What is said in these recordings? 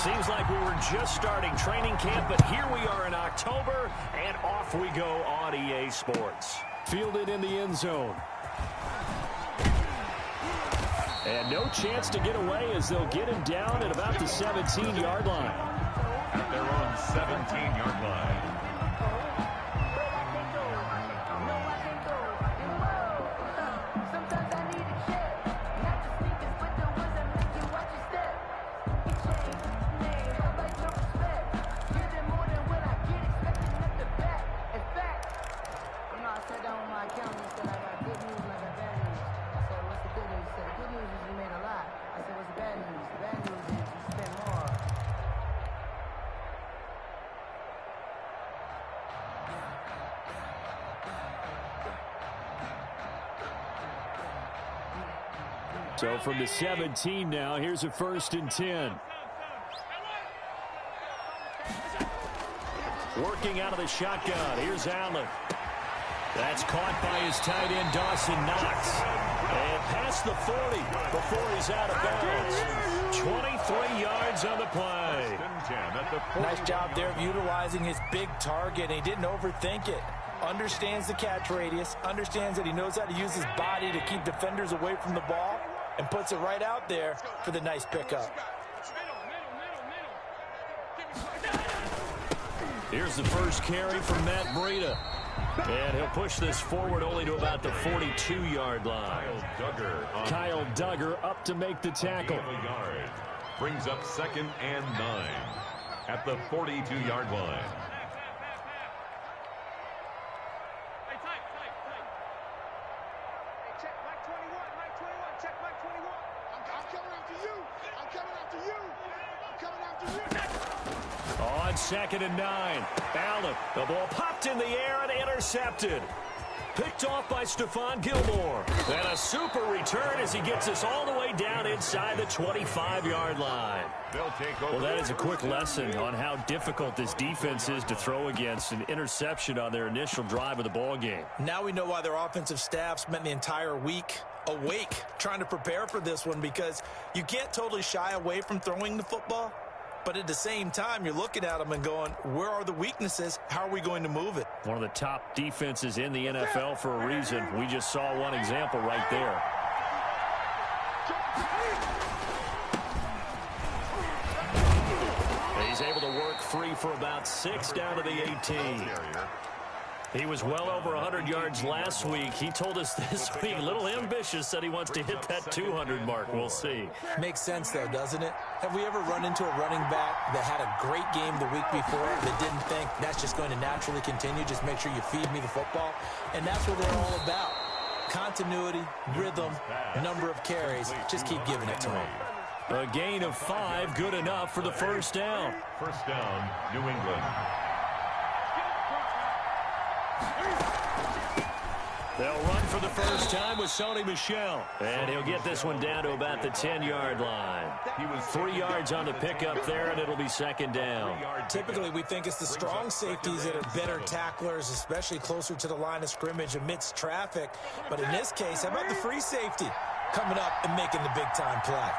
Seems like we were just starting training camp, but here we are in October, and off we go on EA Sports. Fielded in the end zone. And no chance to get away as they'll get him down at about the 17-yard line. At their own 17-yard line. So from the 17 now, here's a 1st and 10. Working out of the shotgun. Here's Allen. That's caught by his tight end, Dawson Knox. And past the 40 before he's out of bounds. 23 yards on the play. Nice job there of utilizing his big target. He didn't overthink it. Understands the catch radius. Understands that he knows how to use his body to keep defenders away from the ball. And puts it right out there for the nice pickup. Here's the first carry from Matt Breida. And he'll push this forward only to about the 42-yard line. Kyle Duggar up to make the tackle. Brings up 2nd and 9 at the 42-yard line. On 2nd and 9, Allen. The ball popped in the air and intercepted. Picked off by Stephon Gilmore. And a super return as he gets us all the way down inside the 25-yard line. Well, that is a quick lesson on how difficult this defense is to throw against. An interception on their initial drive of the ball game. Now we know why their offensive staff spent the entire week awake trying to prepare for this one, because you can't totally shy away from throwing the football. But at the same time, you're looking at them and going, where are the weaknesses? How are we going to move it? One of the top defenses in the NFL for a reason. We just saw one example right there. He's able to work free for about 6 down to the 18. He was well over 100 yards last week. He told us this week, a little ambitious, that he wants to hit that 200 mark. We'll see. Makes sense, though, doesn't it? Have we ever run into a running back that had a great game the week before that didn't think that's just going to naturally continue? Just make sure you feed me the football. And that's what they're all about. Continuity, rhythm, number of carries. Just keep giving it to him. A gain of 5, good enough for the first down. First down, New England. They'll run for the first time with Sony Michel. And he'll get this one down to about the 10-yard line. He was 3 yards on the pickup there, and it'll be 2nd down. Typically, we think it's the strong safeties that are better tacklers, especially closer to the line of scrimmage amidst traffic. But in this case, how about the free safety coming up and making the big-time play?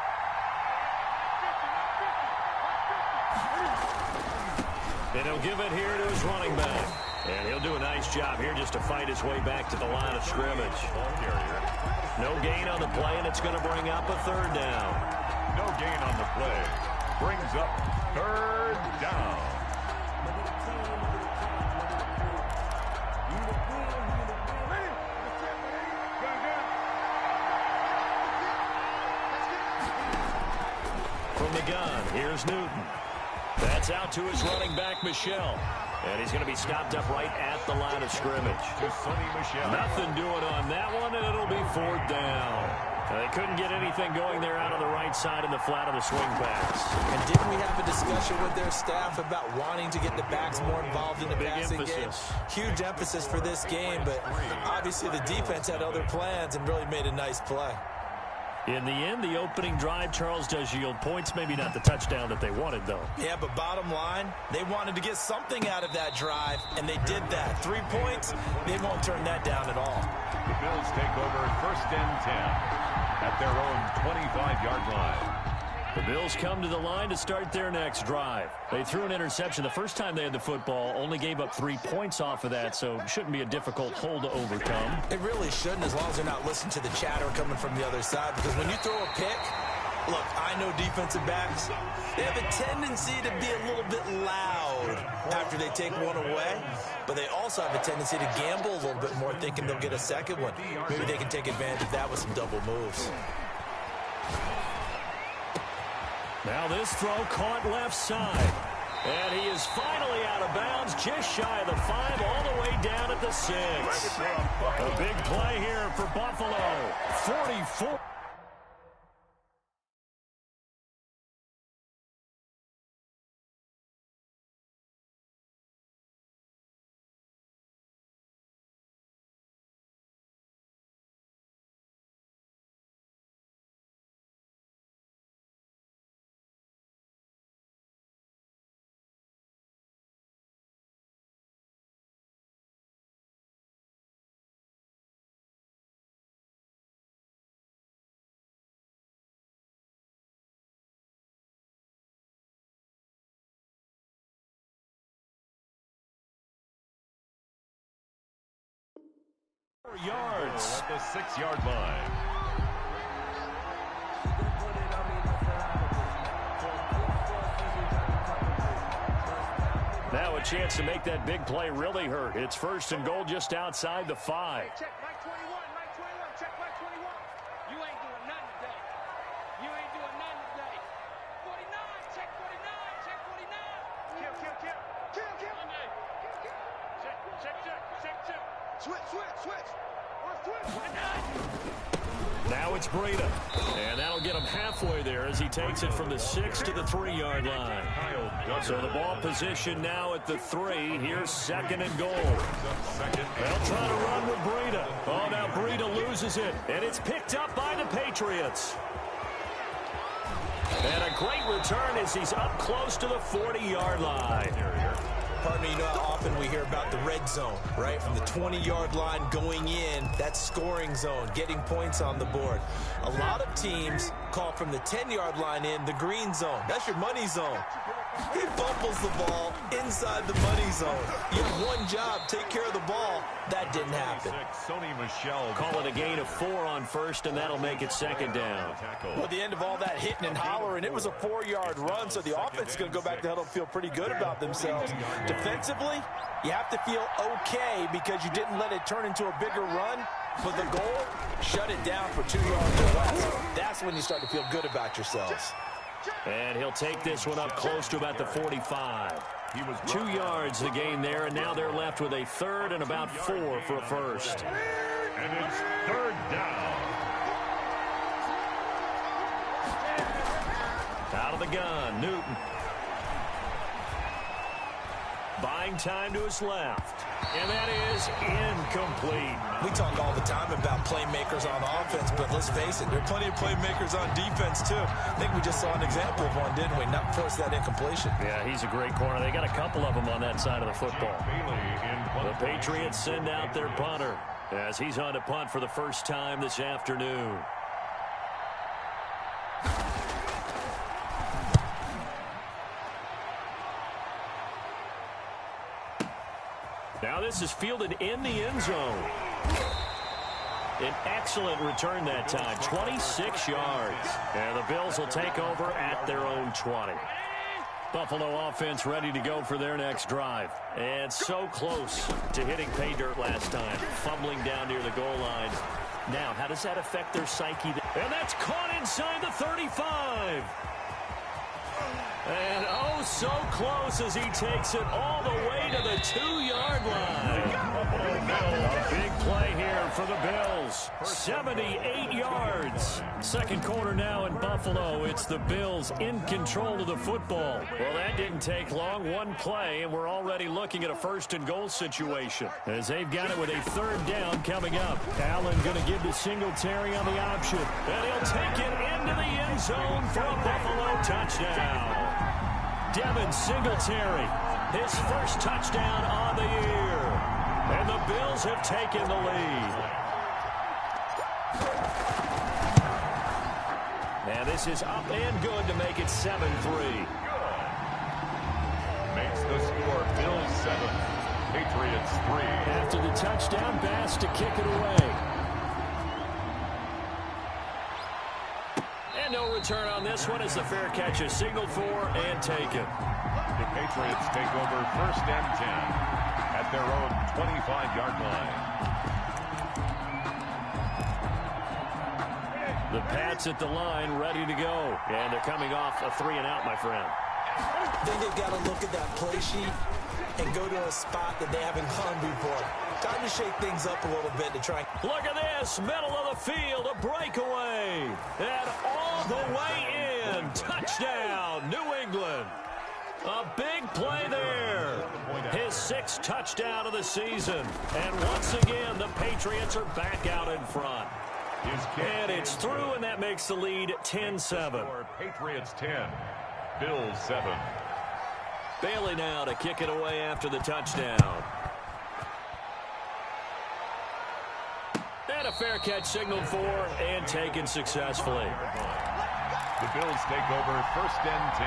And he'll give it here to his running back. And he'll do a nice job here just to fight his way back to the line of scrimmage. No gain on the play, and it's going to bring up a 3rd down. No gain on the play. Brings up 3rd down. From the gun, here's Newton. That's out to his running back, Michel. And he's going to be stopped up right at the line of scrimmage. Nothing doing on that one, and it'll be 4th down. They couldn't get anything going there out on the right side in the flat of the swing pass. And didn't we have a discussion with their staff about wanting to get the backs more involved in the passing game? Huge emphasis for this game, but obviously the defense had other plans and really made a nice play. In the end, the opening drive, Charles, does yield points. Maybe not the touchdown that they wanted, though. Yeah, but bottom line, they wanted to get something out of that drive, and they did that. 3 points, they won't turn that down at all. The Bills take over 1st and 10 at their own 25-yard line. The Bills come to the line to start their next drive. They threw an interception the first time they had the football, only gave up 3 points off of that, so it shouldn't be a difficult hole to overcome. It really shouldn't, as long as they're not listening to the chatter coming from the other side, because when you throw a pick, look, I know defensive backs, they have a tendency to be a little bit loud after they take one away, but they also have a tendency to gamble a little bit more, thinking they'll get a second one. Maybe they can take advantage of that with some double moves. Now this throw caught left side. And he is finally out of bounds, just shy of the 5, all the way down at the 6. A big play here for Buffalo. 44. Yards at the 6-yard line. Now a chance to make that big play really hurt. It's 1st and goal just outside the 5. Check Mike 21, Mike 21, check Mike 21. You ain't doing nothing today. You ain't doing nothing today. 49, check 49, check 49. Kill. Check. Switch. Now it's Breida. And that'll get him halfway there as he takes it from the 6 to the 3-yard line. So the ball position now at the 3. Here's 2nd and goal. They'll try to run with Breida. Oh, now Breida loses it. And it's picked up by the Patriots. And a great return as he's up close to the 40-yard line. Pardon me, you know how often we hear about the red zone, right? From the 20-yard line going in, that's scoring zone, getting points on the board. A lot of teams call from the 10-yard line in the green zone. That's your money zone. He fumbles the ball inside the money zone. You have one job, take care of the ball. That didn't happen. Call it a gain of 4 on 1st, and that'll make it 2nd down. Well, at the end of all that hitting and hollering, it was a 4-yard run, so the offense is going to go back to the huddle and feel pretty good about themselves. Defensively, you have to feel okay because you didn't let it turn into a bigger run. But the goal, shut it down for 2 yards or less. That's when you start to feel good about yourselves. And he'll take this one up close to about the 45. 2 yards the gain there, and now they're left with a 3rd and about 4 for a 1st. And it's 3rd down. Out of the gun, Newton. Buying time to his left. And that is incomplete. We talk all the time about playmakers on offense, but let's face it, there are plenty of playmakers on defense, too. I think we just saw an example of one, didn't we? Not force that incompletion. Yeah, he's a great corner. They got a couple of them on that side of the football. The Patriots send out their punter as he's on to punt for the first time this afternoon. Now this is fielded in the end zone. An excellent return that time, 26 yards. And the Bills will take over at their own 20. Buffalo offense ready to go for their next drive. And so close to hitting pay dirt last time, fumbling down near the goal line. Now, how does that affect their psyche? And that's caught inside the 35. And oh, so close as he takes it all the way to the 2-yard line. A big play here for the Bills. 78 yards. Second quarter now in Buffalo. It's the Bills in control of the football. Well, that didn't take long. One play, and we're already looking at a 1st and goal situation. As they've got it with a 3rd down coming up. Allen going to give to Singletary on the option. And he'll take it into the end zone for a Buffalo touchdown. Devin Singletary, his first touchdown on the year. And the Bills have taken the lead. And this is up and good to make it 7-3. Makes the score Bills 7, Patriots 3. After the touchdown, Bass to kick it away. And no return on this one as the fair catch is signaled for and taken. The Patriots take over 1st and 10 at their own 25-yard line. The Pats at the line, ready to go. And they're coming off a 3-and-out, my friend. I think they've got to look at that play sheet and go to a spot that they haven't gone before. Time to shake things up a little bit to try. Look at this, middle of the field, a breakaway. And all the way in. Touchdown, New England. A big play there. His 6th touchdown of the season. And once again, the Patriots are back out in front. And it's through, and that makes the lead 10-7. Patriots 10, Bills 7. Bailey now to kick it away after the touchdown. And a fair catch signaled for and taken successfully. The Bills take over 1st and 10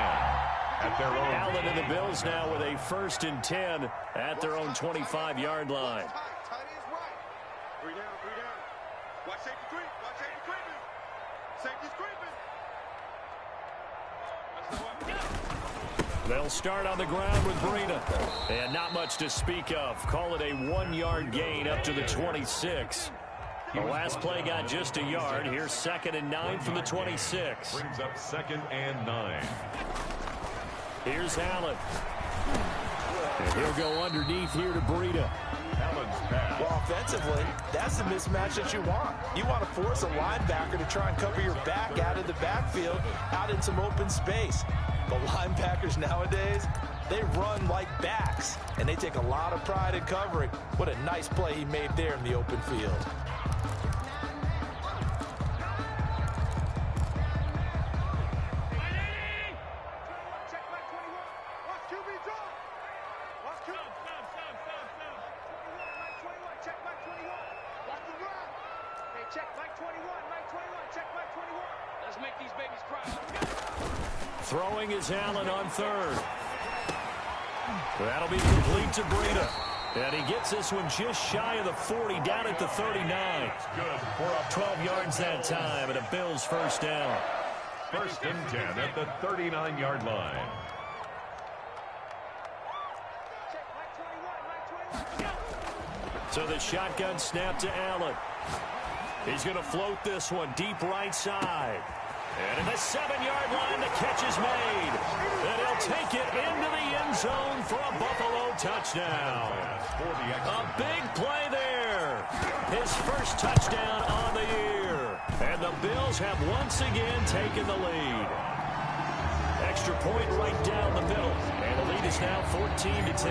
at their own. Allen and the Bills now with a 1st and 10 at their own 25-yard line. Watch safety creep. Watch safety creeping. Safety's creeping. They'll start on the ground with Breida. And not much to speak of. Call it a 1-yard gain up to the 26. The last play got just a yard. Here's 2nd and 9 from the 26. Brings up 2nd and 9. Here's Allen. And he'll go underneath here to Breida. Allen's pass. Well, offensively, that's the mismatch that you want. You want to force a linebacker to try and cover your back out of the backfield, out in some open space. The linebackers nowadays, they run like backs, and they take a lot of pride in covering. What a nice play he made there in the open field. Throwing is Allen on 3rd. That'll be complete to Breida. And he gets this one just shy of the 40, down at the 39. 12 yards that time, and a Bills 1st down. 1st and 10 at the 39-yard line. So the shotgun snap to Allen. He's going to float this one deep right side. And in the 7-yard line, the catch is made. And he'll take it into the end zone for a Buffalo touchdown. A big play there. His 1st touchdown on the year. And the Bills have once again taken the lead. Extra point right down the middle. And the lead is now 14-10.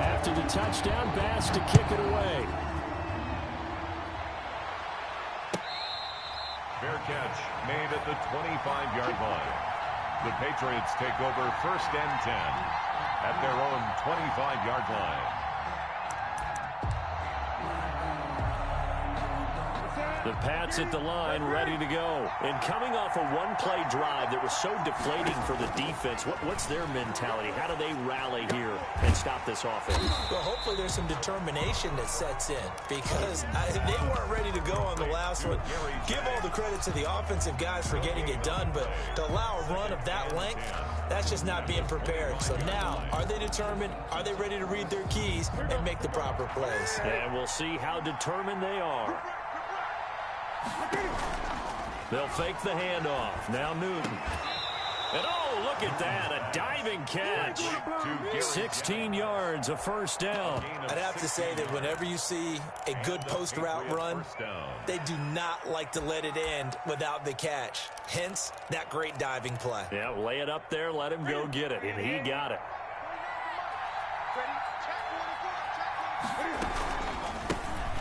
After the touchdown, Bass to kick it away. Fair catch made at the 25-yard line. The Patriots take over 1st and 10 at their own 25-yard line. The Pats at the line, ready to go. And coming off a one-play drive that was so deflating for the defense, what's their mentality? How do they rally here and stop this offense? Well, hopefully there's some determination that sets in, because they weren't ready to go on the last one. Give all the credit to the offensive guys for getting it done, but to allow a run of that length, that's just not being prepared. So now, are they determined? Are they ready to read their keys and make the proper plays? And we'll see how determined they are. They'll fake the handoff. Now Newton. And oh, look at that. A diving catch. 16 yards, a 1st down. I'd have to say that whenever you see a good post route run, they do not like to let it end without the catch. Hence, that great diving play. Yeah, lay it up there, let him go get it. And he got it.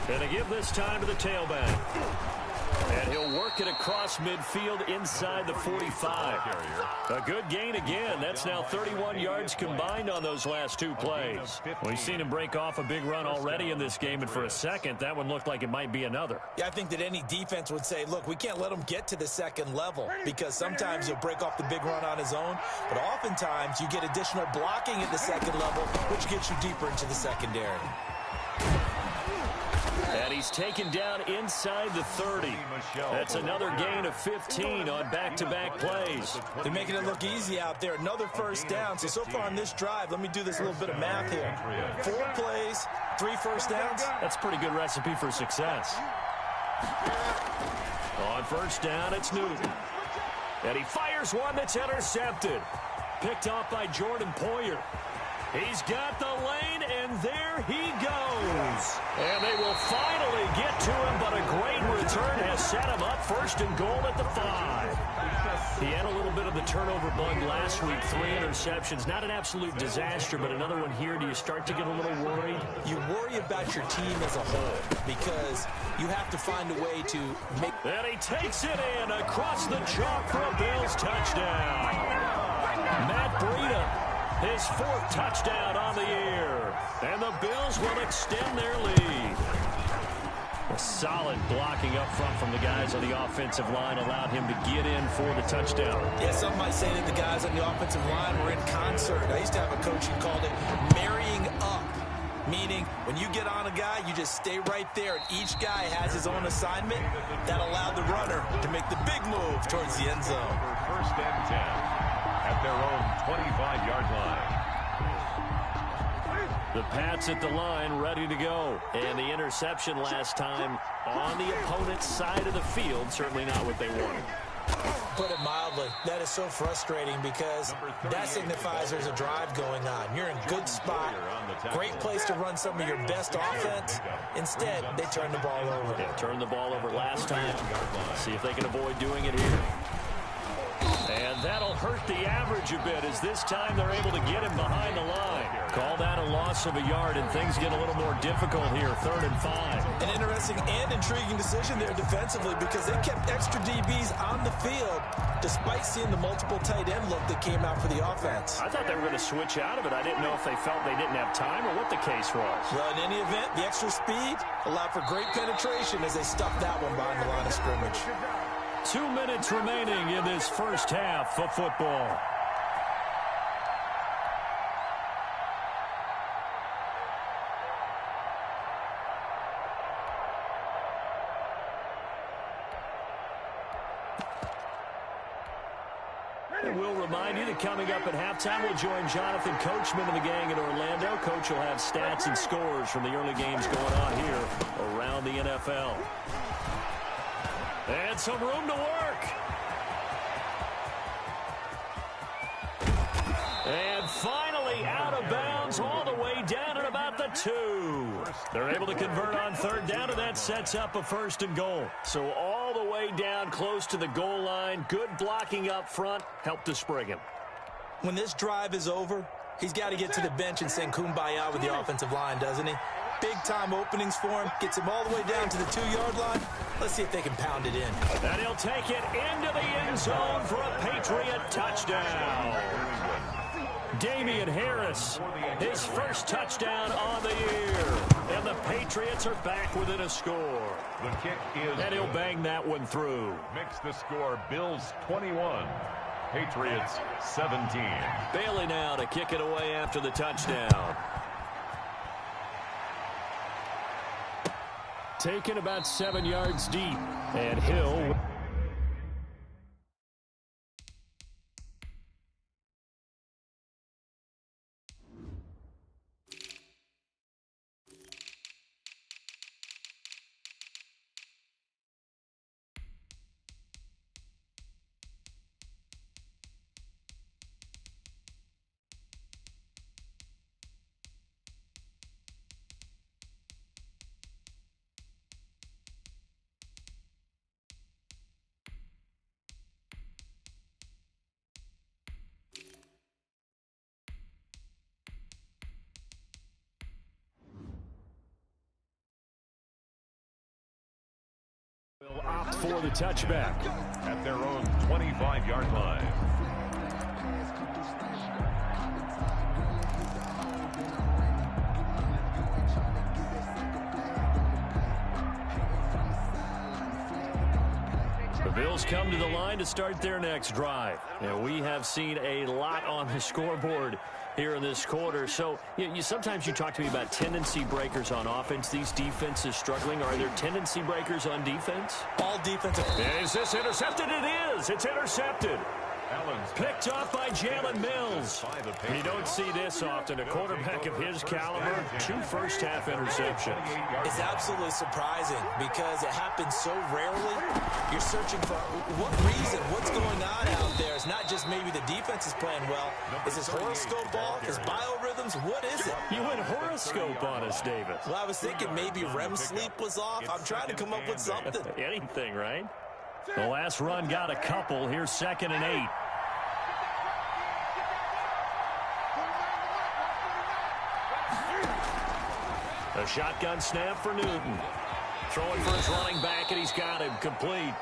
And to give this time to the tailback. And he'll work it across midfield inside the 45. A good gain again. That's now 31 yards combined on those last two plays. We've seen him break off a big run already in this game, and for a second, that one looked like it might be another. Yeah, I think that any defense would say, look, we can't let him get to the second level, because sometimes he'll break off the big run on his own, but oftentimes you get additional blocking at the second level, which gets you deeper into the secondary. And he's taken down inside the 30. That's another gain of 15 on back-to-back plays. They're making it look easy out there. Another first down. So far on this drive, let me do this little bit of math here. 4 plays, 3 first downs. That's a pretty good recipe for success. On first down, it's Newton. And he fires one that's intercepted. Picked off by Jordan Poyer. He's got the lane, and there he goes. And they will finally get to him, but a great return has set him up first and goal at the 5. He had a little bit of the turnover bug last week, 3 interceptions. Not an absolute disaster, but another one here. Do you start to get a little worried? You worry about your team as a whole because you have to find a way to make... And he takes it in across the chalk for a Bills touchdown. Matt Breida. His 4th touchdown on the year. And the Bills will extend their lead. A solid blocking up front from the guys on the offensive line allowed him to get in for the touchdown. Yeah, some might say that the guys on the offensive line were in concert. I used to have a coach who called it marrying up, meaning when you get on a guy, you just stay right there, and each guy has his own assignment. That allowed the runner to make the big move towards the end zone. First and 10. At their own 25-yard line. The Pats at the line, ready to go. And the interception last time on the opponent's side of the field, certainly not what they wanted. Put it mildly, that is so frustrating because that signifies there's a drive going on. You're in a good spot, great place to run some of your best offense. Instead, they turn the ball over. Yeah, turned the ball over last time. See if they can avoid doing it here. And that'll hurt the average a bit as this time they're able to get him behind the line. Call that a loss of a yard, and things get a little more difficult here, 3rd and 5. An interesting and intriguing decision there defensively because they kept extra DBs on the field despite seeing the multiple tight end look that came out for the offense. I thought they were going to switch out of it. I didn't know if they felt they didn't have time or what the case was. Well, in any event, the extra speed allowed for great penetration as they stuffed that one behind the line of scrimmage. 2 minutes remaining in this first half of football. And we'll remind you that coming up at halftime, we'll join Jonathan Coachman and the gang in Orlando. Coach will have stats and scores from the early games going on here around the NFL. And some room to work. And finally out of bounds all the way down at about the 2. They're able to convert on 3rd down, and that sets up a 1st and goal. So all the way down close to the goal line. Good blocking up front helped to spring him. When this drive is over, he's got to get to the bench and sing kumbaya with the offensive line, doesn't he? Big-time openings for him. Gets him all the way down to the 2-yard line. Let's see if they can pound it in. And he'll take it into the end zone for a Patriot touchdown. Damian Harris, his first touchdown on the year. And the Patriots are back within a score. The kick is... And he'll bang that one through. Makes the score Bills 21, Patriots 17. Bailey now to kick it away after the touchdown. Taken about 7 yards deep. And Hill... for the touchback. At their own 25-yard line. The Bills come to the line to start their next drive. And we have seen a lot on the scoreboard here in this quarter. So sometimes you talk to me about tendency breakers on offense. These defenses struggling. Are there tendency breakers on defense? All defensive. Is this intercepted? It is. It's intercepted. Picked off by Jalen Mills. You don't see this often. A quarterback of his caliber, 2 first-half interceptions. It's absolutely surprising because it happens so rarely. You're searching for what reason, what's going on out there. It's not just maybe the defense is playing well. Is his horoscope off? His biorhythms? What is it? You went horoscope on us, David. Well, I was thinking maybe REM sleep was off. I'm trying to come up with something. Anything, right? The last run got a couple. Here's 2nd and 8. A shotgun snap for Newton. Throwing for his running back, and he's got him complete.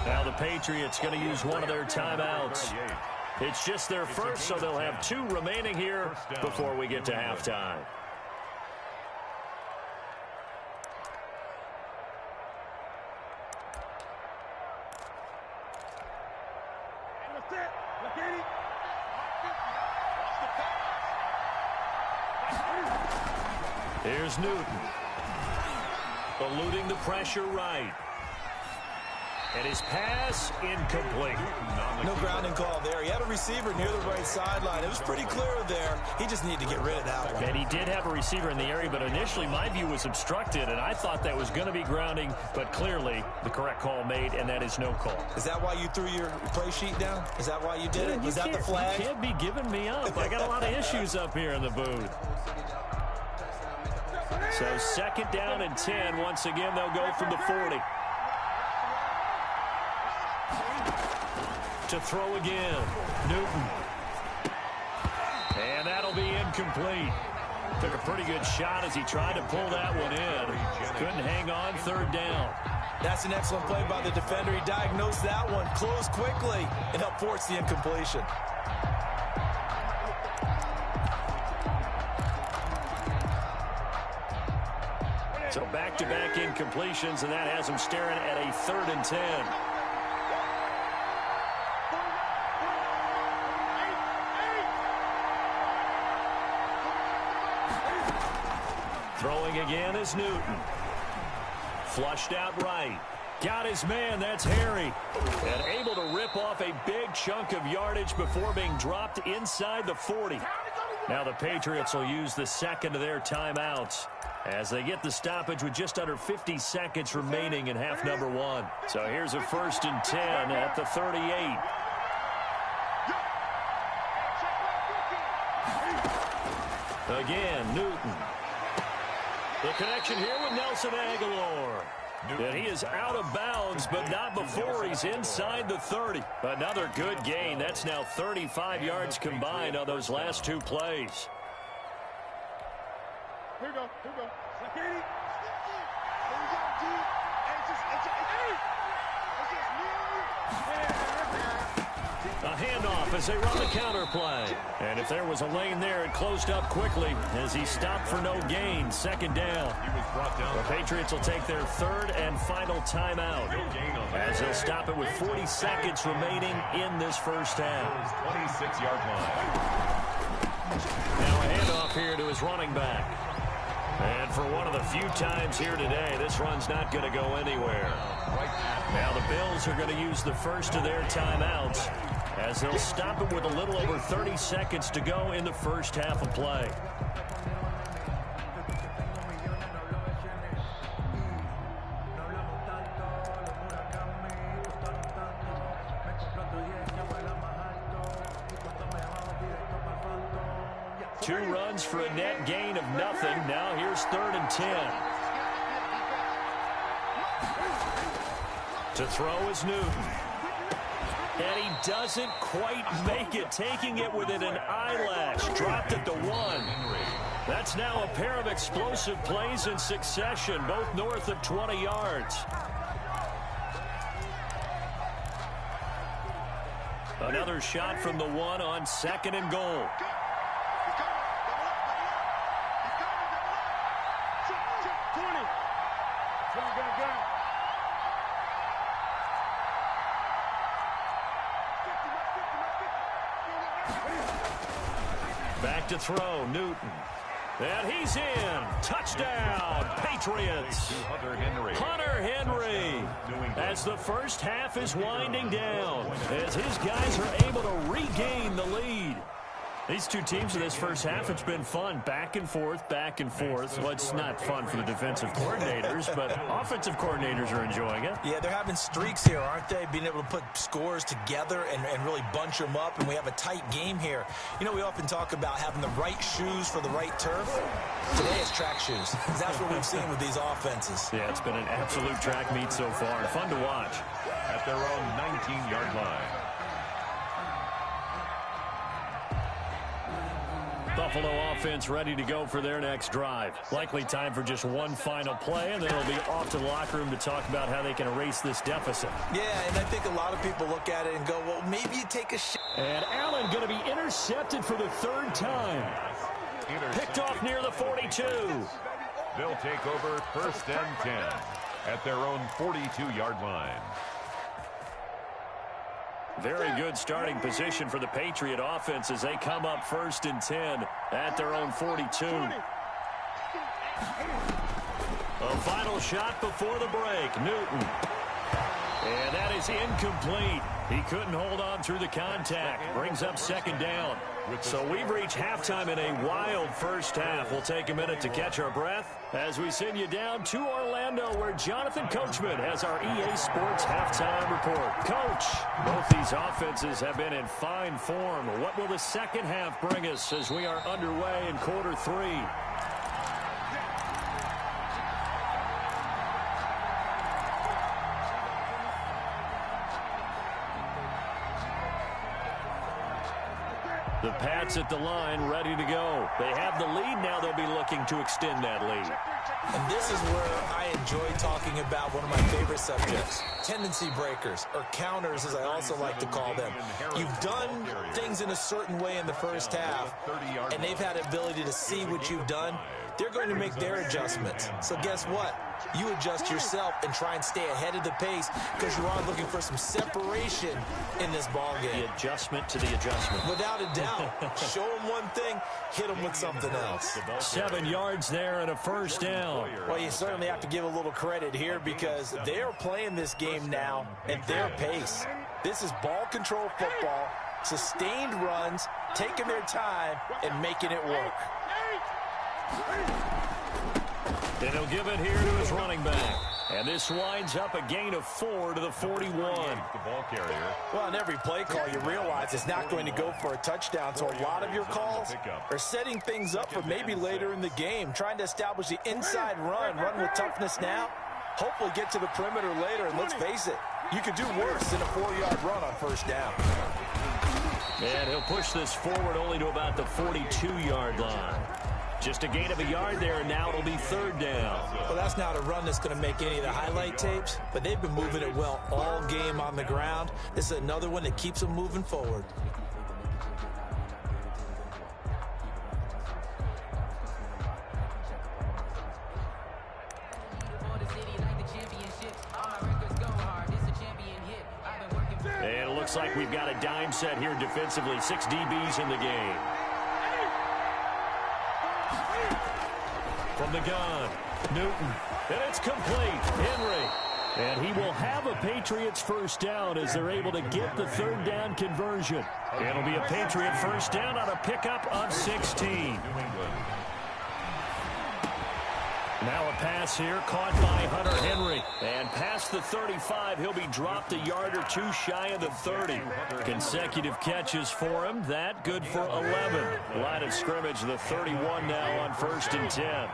Now the Patriots going to use one of their timeouts. It's just their first, so they'll have 2 remaining here before we get to halftime. Here's Newton. Eluding the pressure right. And his pass incomplete. No grounding call there. He had a receiver near the right sideline. It was pretty clear there. He just needed to get rid of that one. And he did have a receiver in the area, but initially my view was obstructed, and I thought that was going to be grounding, but clearly the correct call made, and that is no call. Is that why you threw your play sheet down? Is that why you did it? Was that the flag? You can't be giving me up. I got a lot of issues up here in the booth. So 2nd down and 10. Once again, they'll go from the 40. To throw again. Newton. And that'll be incomplete. Took a pretty good shot as he tried to pull that one in. Couldn't hang on. 3rd down. That's an excellent play by the defender. He diagnosed that one, closed quickly, and helped force the incompletion. So back-to-back incompletions, and that has him staring at a 3rd and 10. Throwing again is Newton. Flushed out right. Got his man, that's Harry. And able to rip off a big chunk of yardage before being dropped inside the 40. Now the Patriots will use the 2nd of their timeouts as they get the stoppage with just under 50 seconds remaining in half number 1. So here's a 1st and 10 at the 38. Again, Newton. The connection here with Nelson Aguilar. And he is out of bounds, but not before he's inside the 30. Another good gain. That's now 35 yards combined on those last 2 plays. Here we go. Security. A handoff as they run the counter play. And if there was a lane there, it closed up quickly as he stopped for no gain. 2nd down. The Patriots will take their 3rd and final timeout as they'll stop it with 40 seconds remaining in this first half. 26-yard line. Now a handoff here to his running back. And for one of the few times here today, this run's not going to go anywhere. Now the Bills are going to use the first of their timeouts as they'll stop it with a little over 30 seconds to go in the first half of play. Two runs for a net gain of nothing. Now here's 3rd and 10. To throw is Newton. And he doesn't quite make it, taking it within an eyelash. Dropped at the 1. That's now a pair of explosive plays in succession, both north of 20 yards. Another shot from the one on 2nd and goal. Back to throw, Newton. And he's in. Touchdown, Patriots. Hunter Henry. As the first half is winding down, as his guys are able to regain the lead. These two teams in this first half, it's been fun. Back and forth, back and forth. Well, it's not fun for the defensive coordinators, but offensive coordinators are enjoying it. Yeah, they're having streaks here, aren't they? Being able to put scores together and really bunch them up, and we have a tight game here. You know, we often talk about having the right shoes for the right turf. Today it's track shoes. That's what we've seen with these offenses. Yeah, it's been an absolute track meet so far. Fun to watch. At their own 19-yard line. Buffalo offense ready to go for their next drive. Likely time for just one final play, and then it'll be off to the locker room to talk about how they can erase this deficit. Yeah, and I think a lot of people look at it and go, well, maybe you take a shot. And Allen going to be intercepted for the 3rd time. Picked off near the 42. They'll take over 1st and 10 at their own 42-yard line. Very good starting position for the Patriot offense as they come up 1st and 10 at their own 42. A final shot before the break. Newton. And that is incomplete. He couldn't hold on through the contact. Brings up 2nd down. So we've reached halftime in a wild first half. We'll take a minute to catch our breath as we send you down to Orlando, where Jonathan Coachman has our EA Sports halftime report. Coach, both these offenses have been in fine form. What will the second half bring us as we are underway in quarter 3? The Pats at the line, ready to go. They have the lead now. They'll be looking to extend that lead. And this is where I enjoy talking about one of my favorite subjects, tendency breakers, or counters, as I also like to call them. You've done things in a certain way in the first half, and they've had the ability to see what you've done. They're going to make their adjustments. So guess what? You adjust yourself and try and stay ahead of the pace because you are looking for some separation in this ball game. The adjustment to the adjustment. Without a doubt. Show them one thing, hit them with something else. 7 yards there and a 1st down. Well, you certainly have to give a little credit here because they are playing this game now at their pace. This is ball control football, sustained runs, taking their time, and making it work. And he'll give it here to his running back. And this winds up a gain of 4 to the 41. The ball carrier. Well, on every play call, you realize it's not going to go for a touchdown. So a lot of your calls are setting things up for maybe later in the game, trying to establish the inside run with toughness now. Hopefully get to the perimeter later. And let's face it, you could do worse than a 4-yard run on 1st down. And he'll push this forward only to about the 42-yard line. Just a gain of a yard there, and now it'll be 3rd down. Well, that's not a run that's going to make any of the highlight tapes, but they've been moving it well all game on the ground. This is another one that keeps them moving forward. And it looks like we've got a dime set here defensively. 6 DBs in the game. From the gun, Newton, and it's complete. Henry, and he will have a Patriots 1st down as they're able to get the 3rd down conversion. It'll be a Patriot 1st down on a pickup of 16. Now a pass here caught by Hunter Henry. And past the 35, he'll be dropped a yard or 2 shy of the 30. Consecutive catches for him. That good for 11. Line of scrimmage, the 31 now on 1st and 10.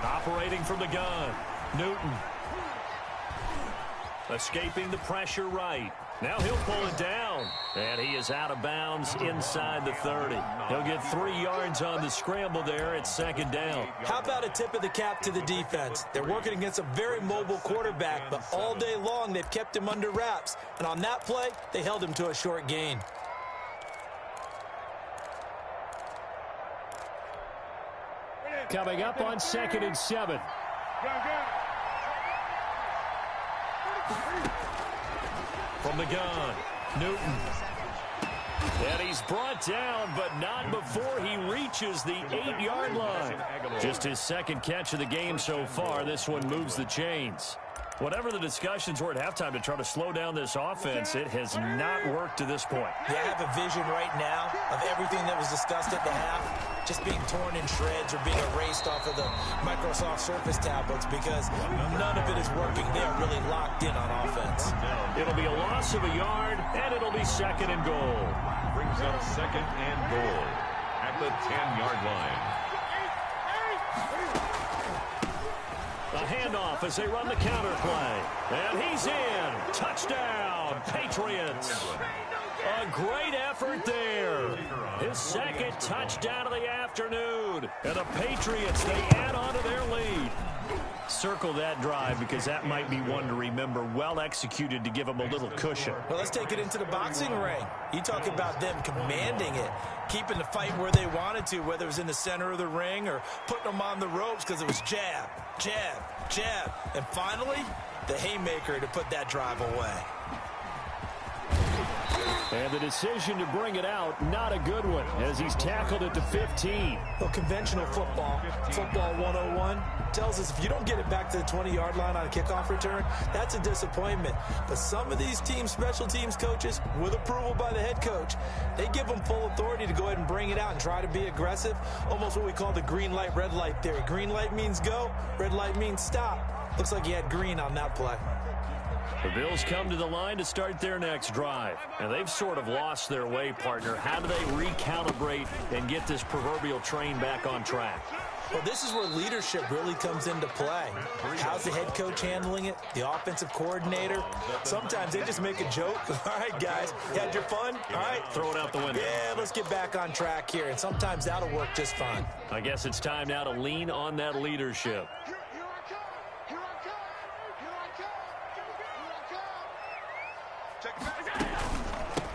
Operating from the gun, Newton. Escaping the pressure right. Now he'll pull it down, and he is out of bounds inside the 30. He'll get 3 yards on the scramble there. It's second down. How about a tip of the cap to the defense? They're working against a very mobile quarterback, but all day long they've kept him under wraps. And on that play, they held him to a short gain. Coming up on 2nd and 7. From the gun, Newton. And he's brought down, but not before he reaches the 8-yard line. Just his second catch of the game so far. This one moves the chains. Whatever the discussions were at halftime to try to slow down this offense, it has not worked to this point. Yeah, I have a vision right now of everything that was discussed at the half just being torn in shreds or being erased off of the Microsoft Surface tablets because none of it is working. They are really locked in on offense. It'll be a loss of a yard, and it'll be 2nd and goal. Brings up 2nd and goal at the 10-yard line. A handoff as they run the counter play. And he's in. Touchdown, Patriots. A great effort there. His second touchdown of the afternoon. And the Patriots, they add on to their lead. Circle that drive because that might be one to remember. Well executed to give them a little cushion. Well, let's take it into the boxing ring. You talk about them commanding it, keeping the fight where they wanted to, whether it was in the center of the ring or putting them on the ropes because it was jab, jab, jab. And finally, the haymaker to put that drive away. And the decision to bring it out, not a good one, as he's tackled at the 15. Well, conventional football 101, tells us if you don't get it back to the 20-yard line on a kickoff return, that's a disappointment. But some of these team special teams coaches, with approval by the head coach, they give them full authority to go ahead and bring it out and try to be aggressive, almost what we call the green light, red light theory. Green light means go, red light means stop. Looks like he had green on that play. The Bills come to the line to start their next drive. And they've sort of lost their way, partner. How do they recalibrate and get this proverbial train back on track? Well, this is where leadership really comes into play. How's the head coach handling it? The offensive coordinator? Sometimes they just make a joke. All right, guys, you had your fun? All right. Throw it out the window. Yeah, let's get back on track here. And sometimes that'll work just fine. I guess it's time now to lean on that leadership.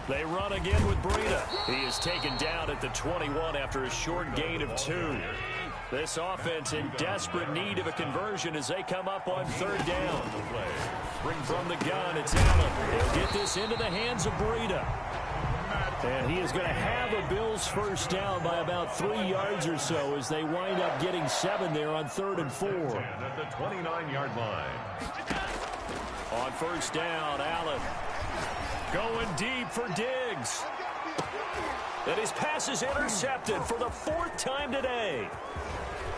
They run again with Breida. He is taken down at the 21 after a short gain of 2. This offense in desperate need of a conversion as they come up on 3rd down. From the gun, it's Allen. He'll get this into the hands of Breida. And he is going to have a Bills first down by about 3 yards or so as they wind up getting 7 there on 3rd and 4. At the 29-yard line. On first down, Allen going deep for Diggs. And his pass is intercepted for the 4th time today.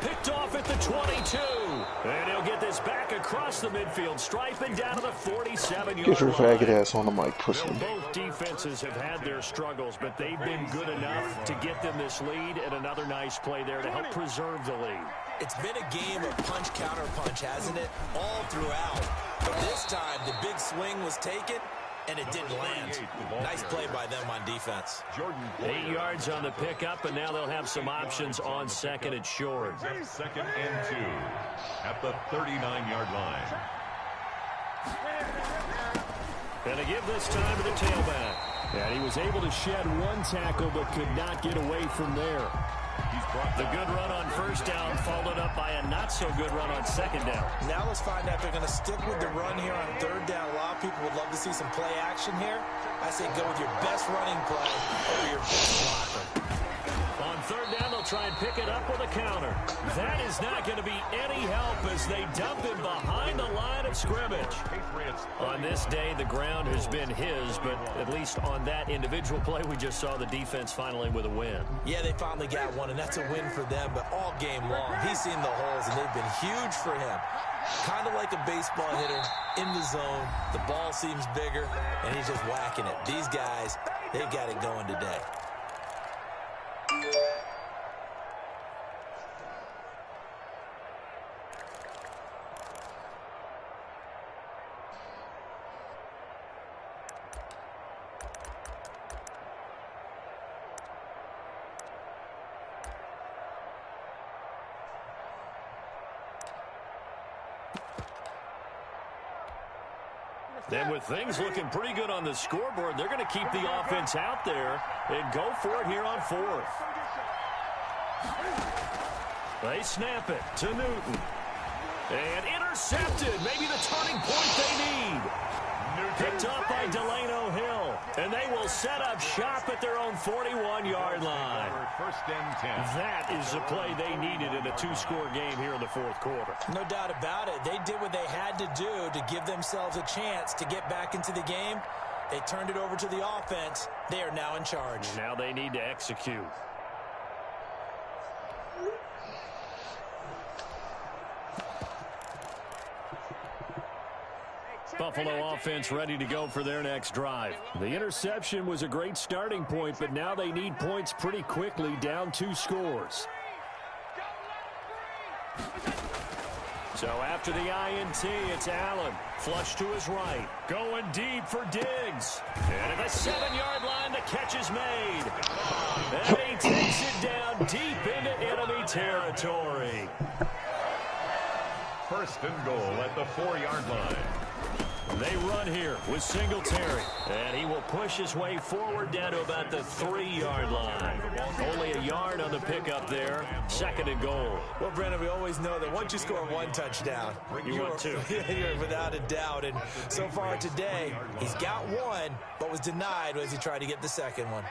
Picked off at the 22. And he'll get this back across the midfield stripe and down to the 47-yard line. Get your faggot ass on the mic, pussy. Both defenses have had their struggles, but they've been good enough to get them this lead, and another nice play there to help preserve the lead. It's been a game of punch, counter punch, hasn't it? All throughout. But this time, the big swing was taken, and it didn't land. Nice play by them on defense. 8 yards on the pickup, and now they'll have some options on 2nd and short. 2nd and 2 at the 39-yard line. And to give this time to the tailback. And he was able to shed 1 tackle, but could not get away from there. The good run on first down followed up by a not-so-good run on 2nd down. Now let's find out if they're going to stick with the run here on 3rd down. A lot of people would love to see some play action here. I say go with your best running play over your best blocker. On 3rd down, they'll try and pick it up with a counter. That is not going to be any help as they dump him behind the line of scrimmage. On this day, the ground has been his, but at least on that individual play, we just saw the defense finally with a win. Yeah, they finally got one, and that's a win for them, but all game long, he's seen the holes, and they've been huge for him. Kind of like a baseball hitter in the zone. The ball seems bigger, and he's just whacking it. These guys, they've got it going today. And with things looking pretty good on the scoreboard, they're going to keep the offense out there and go for it here on fourth. They snap it to Newton. And intercepted. Maybe the turning point they need. Picked up by Delano Hill. And they will set up shop at their own 41-yard line. First and 10. That is the play they needed in a two-score game here in the fourth quarter. No doubt about it. They did what they had to do to give themselves a chance to get back into the game. They turned it over to the offense. They are now in charge. Now they need to execute. Buffalo offense ready to go for their next drive. The interception was a great starting point, but now they need points pretty quickly, down 2 scores. So after the INT, it's Allen. Flush to his right. Going deep for Diggs. And at the 7-yard line, the catch is made. And he takes it down deep into enemy territory. First and goal at the 4-yard line. They run here with Singletary. And he will push his way forward down to about the 3-yard line. Only a yard on the pickup there. Second and goal. Well, Brandon, we always know that once you score 1 touchdown, You want 2. You're without a doubt. And so far today, he's got 1, but was denied as he tried to get the second one.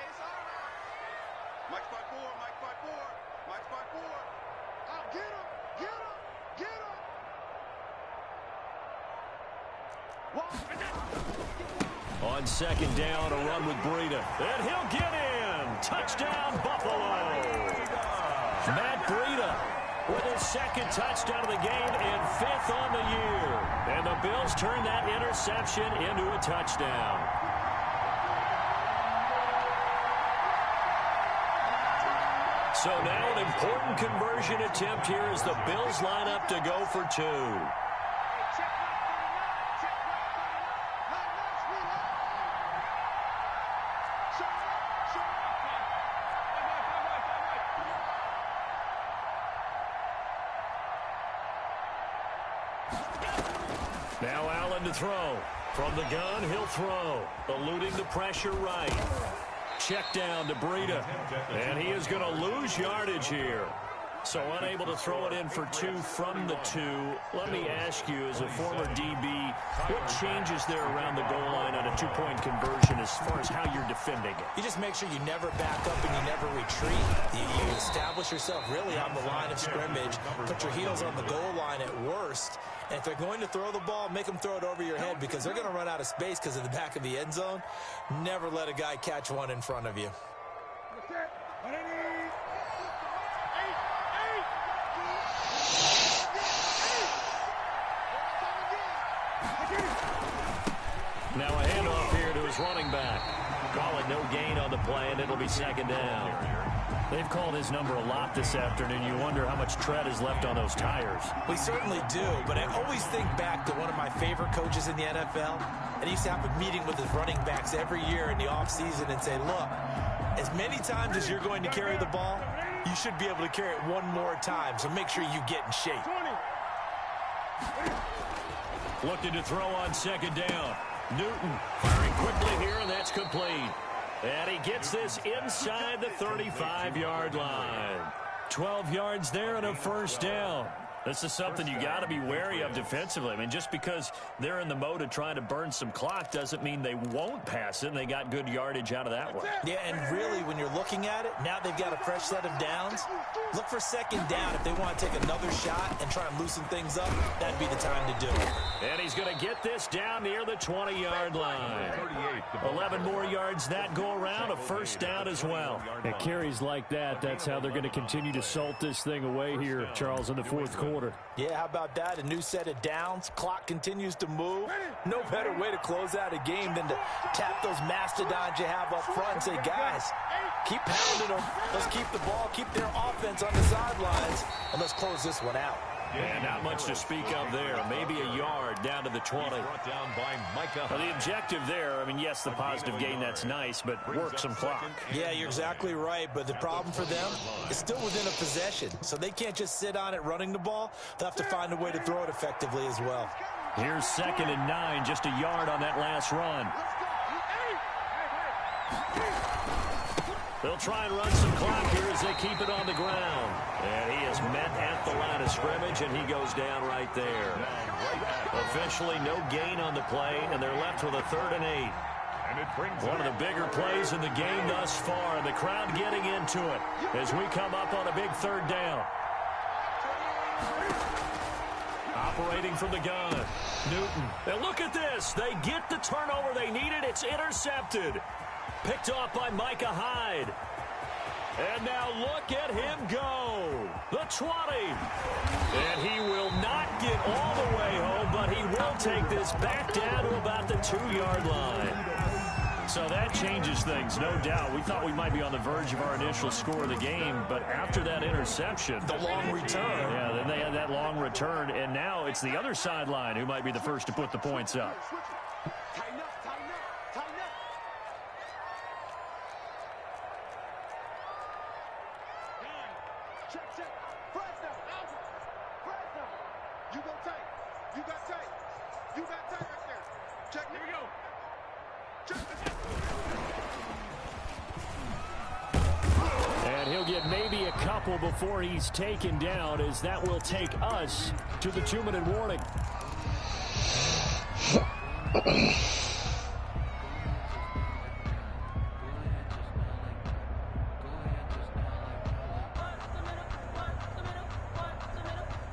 Mike 5-4, Mike 5-4, Mike 5-4. Out, get him, get him, get him. On second down, a run with Breida. And he'll get in. Touchdown, Buffalo. Matt Breida with his second touchdown of the game and 5th on the year. And the Bills turn that interception into a touchdown. So now an important conversion attempt here as the Bills line up to go for 2. Now Allen to throw. From the gun, he'll throw. Eluding the pressure right. Check down to Breida. And he is going to lose yardage here. So unable to throw it in for 2 from the 2. Let me ask you, as a former DB, what changes there around the goal line on a 2-point conversion as far as how you're defending it? You just make sure you never back up and you never retreat. You establish yourself really on the line of scrimmage. Put your heels on the goal line at worst. And if they're going to throw the ball, make them throw it over your head because they're going to run out of space because of the back of the end zone. Never let a guy catch one in front of you. Now a handoff here to his running back. Call it no gain on the play, and it'll be second down. They've called his number a lot this afternoon. You wonder how much tread is left on those tires. We certainly do, but I always think back to one of my favorite coaches in the NFL, and he used to have a meeting with his running backs every year in the offseason and say, look, as many times as you're going to carry the ball, you should be able to carry it 1 more time, so make sure you get in shape. Looking to throw on second down. Newton firing quickly here, and that's complete. And he gets this inside the 35-yard line. 12 yards there and a first down. This is something you got to be wary of defensively. I mean, just because they're in the mode of trying to burn some clock doesn't mean they won't pass it, and they got good yardage out of that one. Yeah, and really, when you're looking at it, now they've got a fresh set of downs. Look for second down. If they want to take another shot and try and loosen things up, that'd be the time to do it. And he's going to get this down near the 20-yard line. 11 more yards that go around, a first down as well. At carries like that, that's how they're going to continue to salt this thing away here, Charles, in the fourth quarter. Yeah, how about that? A new set of downs. Clock continues to move. No better way to close out a game than to tap those mastodons you have up front and say, guys, keep pounding them. Let's keep the ball, keep their offense on the sidelines, and let's close this one out. Yeah, not much to speak of there. Maybe a yard down to the 20. Brought down by Micah. Well, the objective there, I mean, yes, the positive gain, that's nice, but work some clock. Yeah, you're exactly right, but the problem for them is still within a possession, so they can't just sit on it running the ball. They'll have to find a way to throw it effectively as well. Here's 2nd and 9, just a yard on that last run. They'll try and run some clock here as they keep it on the ground. And he is met at the line of scrimmage, and he goes down right there. Officially no gain on the play, and they're left with a 3rd and 8. One of the bigger plays in the game thus far, and the crowd getting into it as we come up on a big 3rd down. Operating from the gun, Newton. And look at this. They get the turnover they needed. It's intercepted. Picked off by Micah Hyde. And now look at him go. The 20. And he will not get all the way home, but he will take this back down to about the 2-yard line. So that changes things, no doubt. We thought we might be on the verge of our initial score of the game, but after that interception, the long return. Yeah, then they had that long return, and now it's the other sideline who might be the first to put the points up. Tighten up, tighten up, tighten up. Check, check. Press down. Press down. You go tight. You got tight. You got tight right there. Check. Here we go. And he'll get maybe a couple before he's taken down, as that will take us to the 2-minute warning.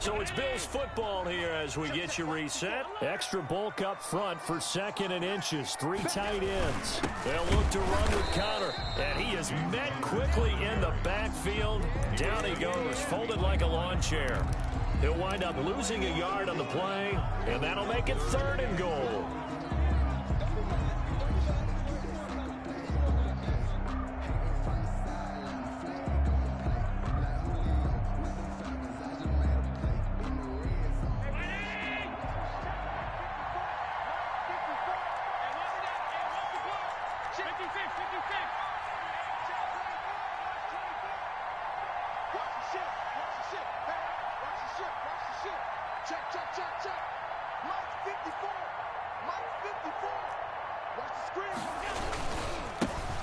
So it's Bills football here as we get you reset. Extra bulk up front for 2nd and inches. 3 tight ends. They'll look to run with Connor. And he is met quickly in the backfield. Down he goes, folded like a lawn chair. He'll wind up losing a yard on the play, and that'll make it 3rd and goal.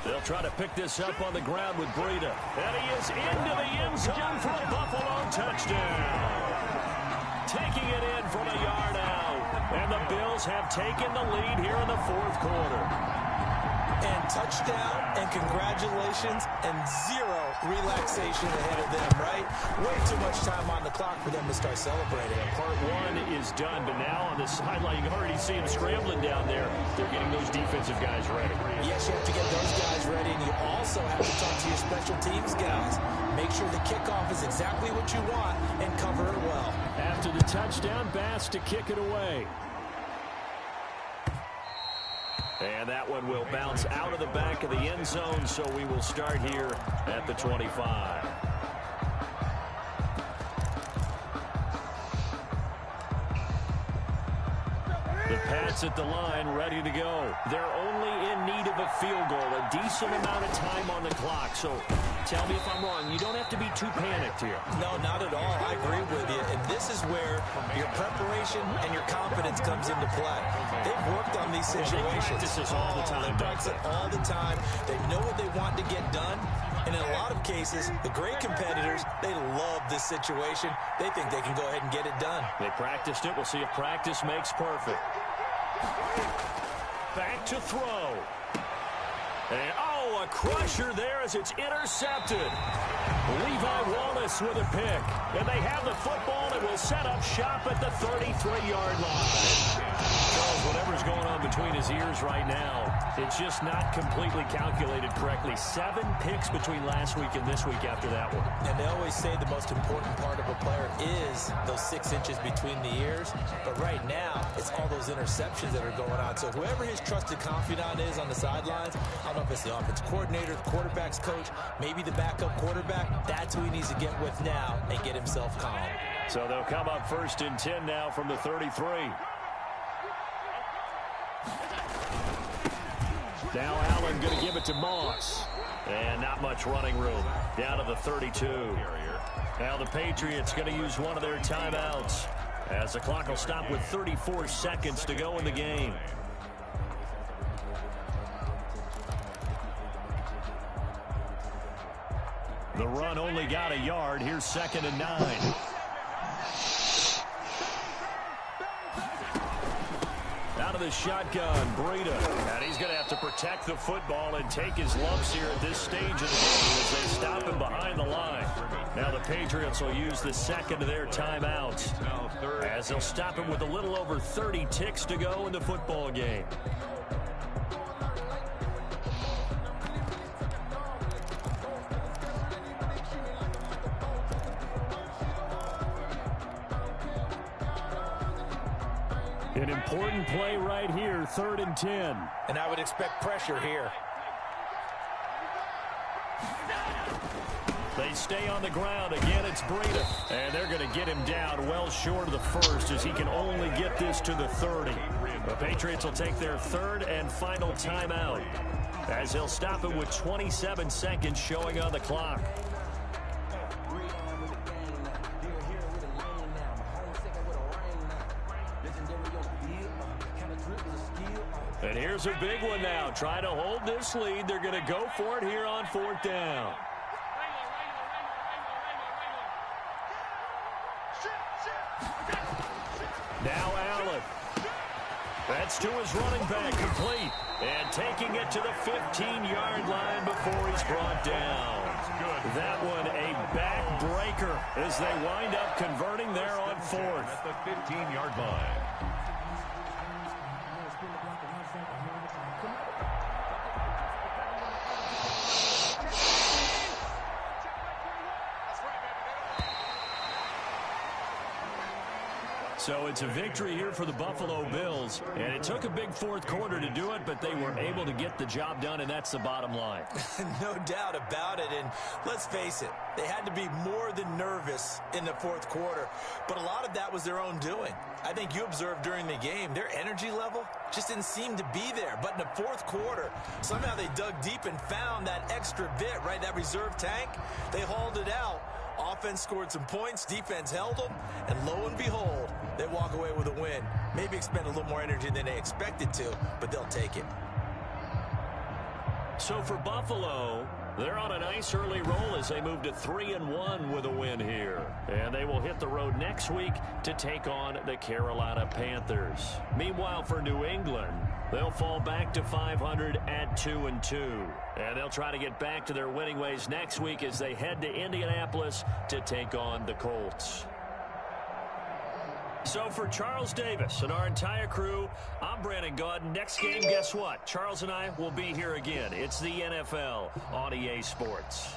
They'll try to pick this up on the ground with Breida. And he is into the end zone for a Buffalo touchdown. Taking it in from a yard out. And the Bills have taken the lead here in the 4th quarter. And touchdown, and congratulations, and 0 relaxation ahead of them, right? Way too much time on the clock for them to start celebrating. Part 1 is done, but now on the sideline, you can already see them scrambling down there. They're getting those defensive guys ready. Yes, you have to get those guys ready, and you also have to talk to your special teams guys. Make sure the kickoff is exactly what you want and cover it well. After the touchdown, Bass to kick it away. And that one will bounce out of the back of the end zone, so we will start here at the 25. The Pats at the line, ready to go. They're only in need of a field goal, a decent amount of time on the clock. So tell me if I'm wrong. You don't have to be too panicked here. No, not at all. I agree with you. And this is where your preparation and your confidence comes into play. They've worked on these situations. They practice this all the time. They practice it all the time. They know what they want to get done. And in a lot of cases, the great competitors, they love this situation. They think they can go ahead and get it done. They practiced it. We'll see if practice makes perfect. Back to throw. And, oh, a crusher there as it's intercepted. Levi Wallace with a pick. And they have the football and will set up shop at the 33-yard line. Charles, whatever's going on between his ears right now, it's just not completely calculated correctly. 7 picks between last week and this week after that one. And they always say the most important part of a player is those 6 inches between the ears. But right now, it's all those interceptions that are going on. So whoever his trusted confidant is on the sidelines, I don't know if it's the offense coordinator, the quarterback's coach, maybe the backup quarterback, that's who he needs to get with now and get himself calm. So they'll come up 1st and 10 now from the 33. Now Allen going to give it to Moss. And not much running room. Down to the 32. Now the Patriots going to use one of their timeouts. as the clock will stop with 34 seconds to go in the game. The run only got a yard. Here's 2nd and 9. Out of the shotgun, Breida. And he's going to have to protect the football and take his lumps here at this stage of the game as they stop him behind the line. Now the Patriots will use the second of their timeouts as they'll stop him with a little over 30 ticks to go in the football game. An important play right here, 3rd and 10. And I would expect pressure here. They stay on the ground. Again, it's Breida. And they're going to get him down well short of the first as he can only get this to the 30. The Patriots will take their 3rd and final timeout as they'll stop it with 27 seconds showing on the clock. And here's a big one now. Trying to hold this lead. They're going to go for it here on 4th down. Now Allen. That's to his running back, complete. And taking it to the 15-yard line before he's brought down. That one a backbreaker as they wind up converting there on 4th. At the 15-yard line. So it's a victory here for the Buffalo Bills, and it took a big 4th quarter to do it, but they were able to get the job done, and that's the bottom line. No doubt about it, and let's face it, they had to be more than nervous in the 4th quarter, but a lot of that was their own doing. I think you observed during the game, their energy level just didn't seem to be there, but in the 4th quarter, somehow they dug deep and found that extra bit, right, that reserve tank. They hauled it out. Offense scored some points, defense held them, and lo and behold, they walk away with a win. Maybe expend a little more energy than they expected to, but they'll take it. So for Buffalo, they're on a nice early roll as they move to 3-1 with a win here. And they will hit the road next week to take on the Carolina Panthers. Meanwhile, for New England, they'll fall back to 500 at 2-2. And they'll try to get back to their winning ways next week as they head to Indianapolis to take on the Colts. So for Charles Davis and our entire crew, I'm Brandon Gaudin. Next game, guess what? Charles and I will be here again. It's the NFL on EA Sports.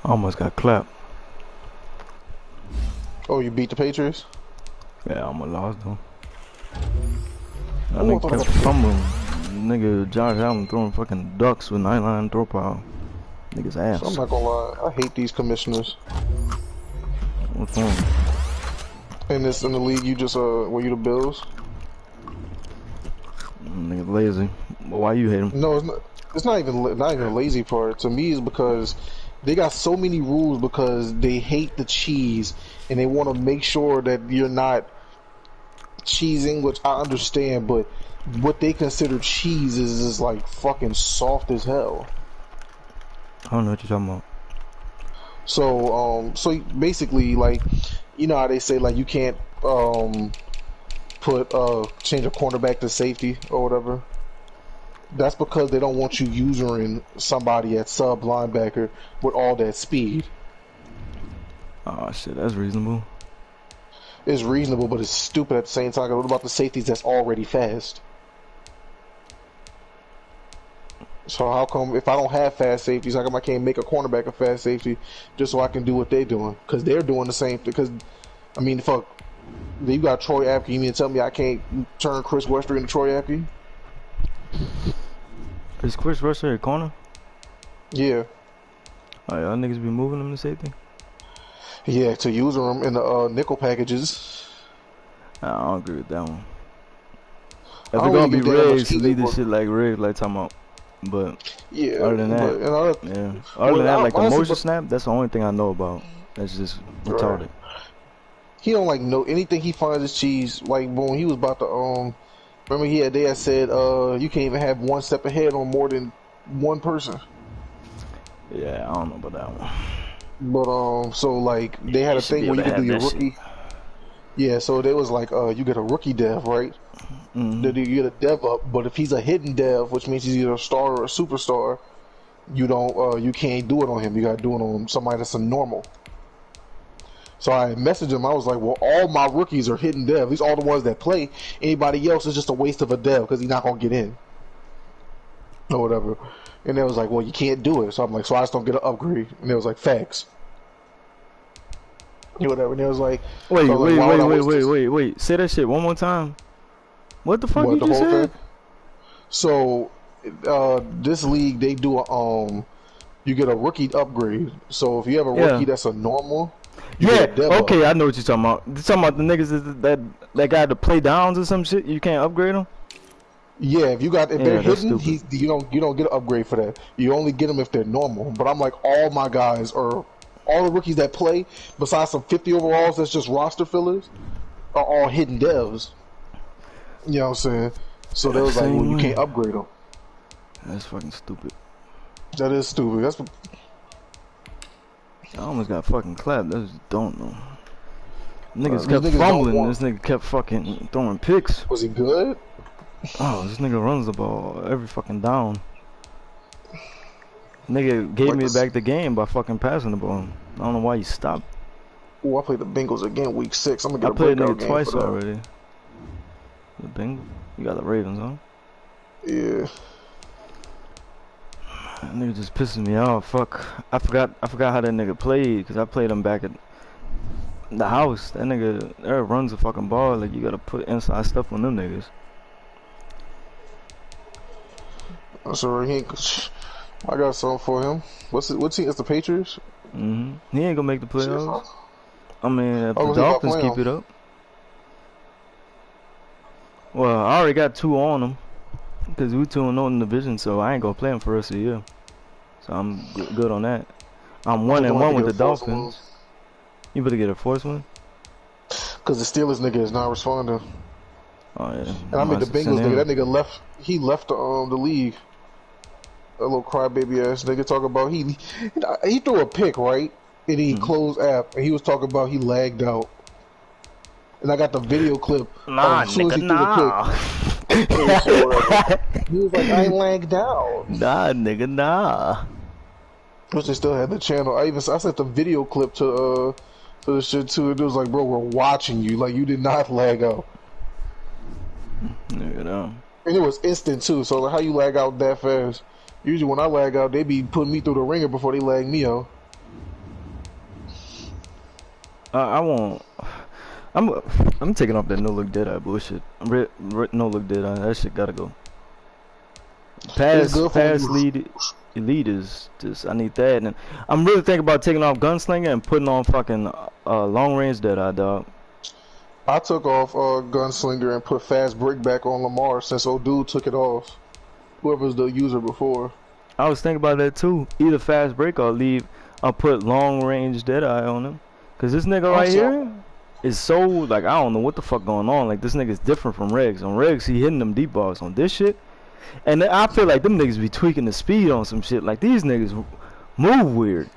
I almost got clapped. Oh, you beat the Patriots? Yeah, I almost lost though. That Who nigga thought kept fumbling. Nigga Josh Allen throwing fucking ducks with 9-line throw power. Nigga's So I'm ass. not gonna lie, I hate these commissioners. What's wrong? In the league, you just were you the Bills? Nigga lazy. But why you hate him? No, it's not. It's not even a lazy part. To me, is because they got so many rules because they hate the cheese and they want to make sure that you're not cheesing, which I understand. But what they consider cheese is like fucking soft as hell. I don't know what you're talking about. So basically, like, you know how they say like you can't change a cornerback to safety or whatever. That's because they don't want you using somebody at sub linebacker with all that speed. Oh shit, that's reasonable. It's reasonable, but it's stupid at the same time. What about the safeties that's already fast? So how come if I don't have fast safeties, how come I can't make a cornerback a fast safety just so I can do what they're doing? Because they're doing the same thing. Because, I mean, fuck, you got Troy Apke. You mean to tell me I can't turn Chris Westry into Troy Apke? Is Chris Westry a corner? Yeah. Oh, y'all niggas be moving him to safety? Yeah, to use them in the nickel packages. Nah, I don't agree with that one. If I it's don't gonna really be give that much rigs, leave this shit like rigs, like talking about. But yeah, other than that, Other than that, like the motion snap, that's the only thing I know about. That's just retarded. Right. He don't like know anything he finds is cheese. Like when he was about to remember they had said you can't even have one step ahead on more than one person. Yeah, I don't know about that one. But so like they had a thing where you could do your rookie. Shit. Yeah, so there was like you get a rookie dev, right? Mm-hmm. You get a dev up, but if he's a hidden dev, which means he's either a star or a superstar, you don't you can't do it on him. You gotta do it on somebody that's a normal. So I messaged him. I was like, well, all my rookies are hidden dev. These all the ones that play. Anybody else is just a waste of a dev because he's not gonna get in or whatever. And they was like, well, you can't do it. So I'm like, so I just don't get an upgrade. And it was like, facts. Whatever. And it was like, wait. Wait. Say that shit one more time. What the fuck you just said? Thing? So, this league they do you get a rookie upgrade. So if you have a rookie that's a normal, okay, I know what you're talking about. You're talking about the niggas that got to play downs or some shit. You can't upgrade them. Yeah, if they're hidden, you don't get an upgrade for that. You only get them if they're normal. But I'm like, all my guys are all the rookies that play, besides some 50 overalls that's just roster fillers, are all hidden devs. You know what I'm saying? So they was like, well, you can't upgrade them. That's fucking stupid. That is stupid. That's. I almost got fucking clapped. That's just don't know. Niggas kept fumbling. This nigga kept fucking throwing picks. Was he good? Oh, this nigga runs the ball every fucking down. Nigga gave me back the game by fucking passing the ball. I don't know why you stopped. Oh, I played the Bengals again week 6. I'm gonna get a breakout game. I played nigga twice already. The Bengals? You got the Ravens, huh? Yeah. That nigga just pisses me off. Fuck. I forgot how that nigga played because I played him back at the house. That nigga there runs a fucking ball like you gotta put inside stuff on them niggas. So I got something for him. What team is the Patriots? He ain't gonna make the playoffs. I mean, if the Dolphins keep it up. Well, I already got 2 on them because we 2-0 in the division, so I ain't gonna play them for the rest of the year. So I'm good on that. I'm 1-1 with the Dolphins. You better get a 4th one. Cause the Steelers nigga is not responding. Oh yeah. And I mean the Bengals nigga. That nigga left. He left the league. A little crybaby ass nigga talking about he threw a pick, right? And he closed app and he was talking about he lagged out. And I got the video clip. Nah, nigga, nah. He was like, I ain't lagged out. Nah, nigga, nah. Which they still had the channel. I sent the video clip to the shit too. And it was like, bro, we're watching you. Like you did not lag out. Nigga, no. And it was instant too. So like, how you lag out that fast? Usually when I lag out, they be putting me through the ringer before they lag me out. I won't. I'm taking off that no look dead eye bullshit. No look dead eye. That shit gotta go. Pass lead elite is just, I need that. And I'm really thinking about taking off gunslinger and putting on fucking long range dead eye, dog. I took off gunslinger and put fast break back on Lamar since old dude took it off. Whoever's the user before. I was thinking about that too. Either fast break or leave. I'll put long range dead eye on him. Cause this nigga right here is so like, I don't know what the fuck going on. Like this nigga's different from Regs. On Regs he hitting them deep balls. On this shit, and I feel like them niggas be tweaking the speed on some shit. Like these niggas move weird.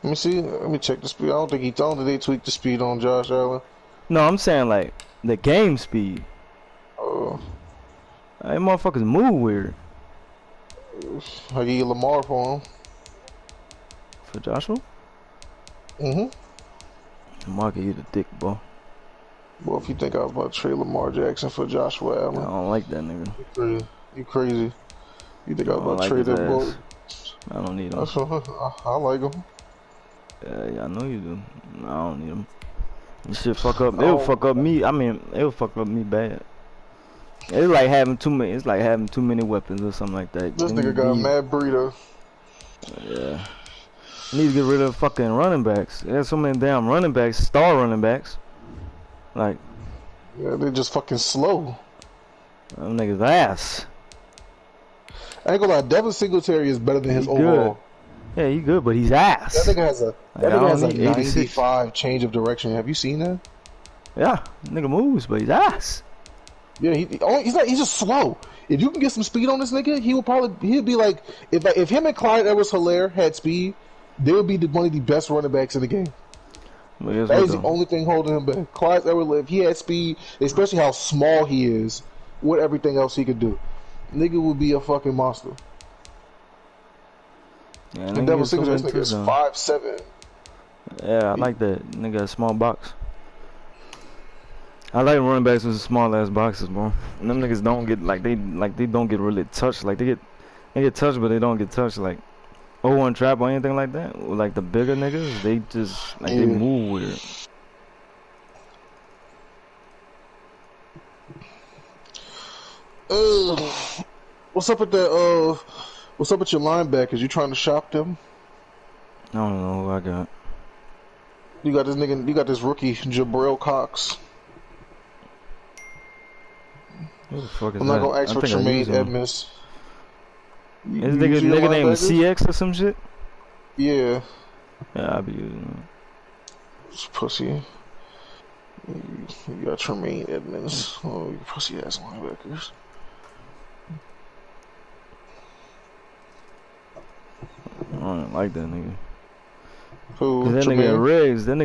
Let me see. Let me check the speed. I don't think they tweaked the speed on Josh Allen. No, I'm saying like the game speed. Oh. Hey, motherfuckers move weird. I give you Lamar for him. For Joshua? Lamar can eat a dick, boy. Well, if you think I was about to trade Lamar Jackson for Joshua Allen. I don't like that nigga. You crazy. You think I was about to trade that boy? I don't need him. I like him. Yeah, I know you do. I don't need him. This shit fuck up. It'll fuck up me. I mean, it'll fuck up me bad. It's like having too many. It's like having too many weapons or something like that. This nigga got mad burrito. Yeah. Need to get rid of fucking running backs. There's so many damn running backs, star running backs. Like. Yeah, they're just fucking slow. Them niggas ass. I ain't gonna lie, Devin Singletary is better than his overall. Yeah, he good, but he's ass. That nigga has a 95 change of direction. Have you seen that? Yeah, nigga moves, but he's ass. Yeah, he's just slow. If you can get some speed on this nigga, he'll be like if him and Clyde Edwards-Helaire had speed, they would be one of the best running backs in the game. That is the only thing holding him back. Clyde Edwards-Helaire, if he had speed, especially how small he is, with everything else he could do, nigga would be a fucking monster. Yeah, and Devin Singletary, this nigga is 5'7". Yeah, I like that. Nigga, a small box. I like running backs with small ass boxes, bro. And them niggas don't get they don't get really touched. Like they get touched, but they don't get touched. Like 0-1 trap or anything like that. Like the bigger niggas, they just they move weird. What's up with the what's up with your linebackers? You trying to shop them? I don't know who I got. You got this nigga. You got this rookie Jabril Cox. Who the fuck is I'm not gonna ask for Tremaine Edmonds. Is nigga named CX or some shit? Yeah. Yeah, I'll be using him. This pussy. You got Tremaine Edmonds. Oh, you pussy ass linebackers. I don't like that nigga. Who? That nigga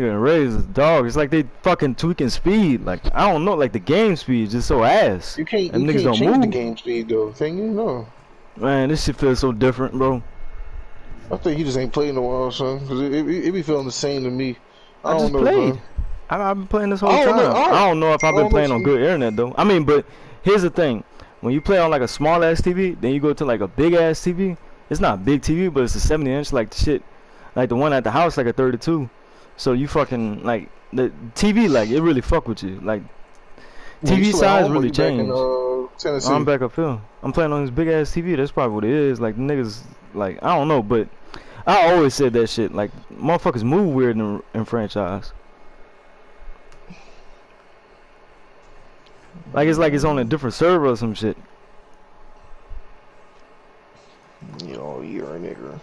in Riggs is dog. It's like they fucking tweaking speed. Like I don't know, like the game speed is just so ass. You can't change the game speed though. Thing you know. Man, this shit feels so different, bro. I think you just ain't played in a while, son. Cause it be feeling the same to me. I don't just know, played. I've been playing this whole time. I don't know if I've been playing on good internet though. I mean, but here's the thing: when you play on like a small ass TV, then you go to like a big ass TV. It's not a big TV, but it's a 70-inch like the shit. Like the one at the house, like a 32. So you fucking like the TV, like it really fuck with you. Like TV size really changed. I'm back up here. I'm playing on this big ass TV. That's probably what it is. Like niggas, like I don't know, but I always said that shit. Like motherfuckers move weird in franchise. Like it's on a different server or some shit. You know, you're a nigga.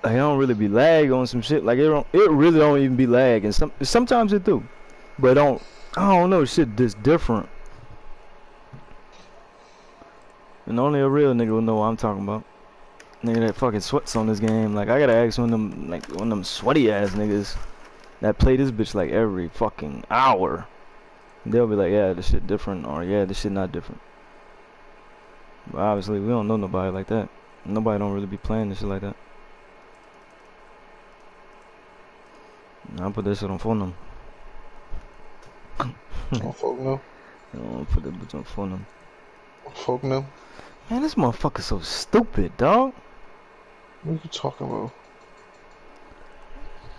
Like, it don't really be lag on some shit. Like it really don't even be lag, and sometimes it do, but I don't know, shit just different. And only a real nigga will know what I'm talking about. Nigga that fucking sweats on this game. Like I gotta ask one of them sweaty ass niggas that play this bitch like every fucking hour. They'll be like, yeah, this shit different, or yeah, this shit not different. But obviously we don't know nobody like that. Nobody don't really be playing this shit like that. I'll put that shit on phone them. On phone them? I'll put that bitch on phone them. Phone them? Man, this motherfucker so stupid, dog. What are you talking about?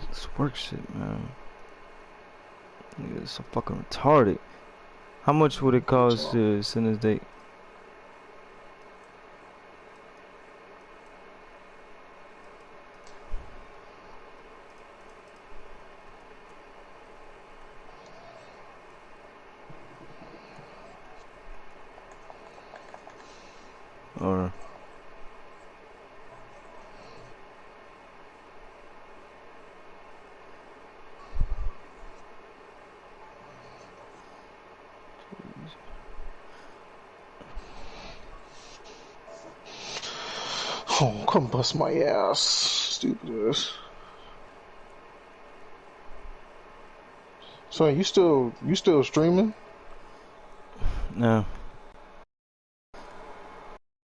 This work shit, man. Nigga, so fucking retarded. How much would it cost to send this date? Or Oh, come bust my ass, stupid ass. So you still streaming? no.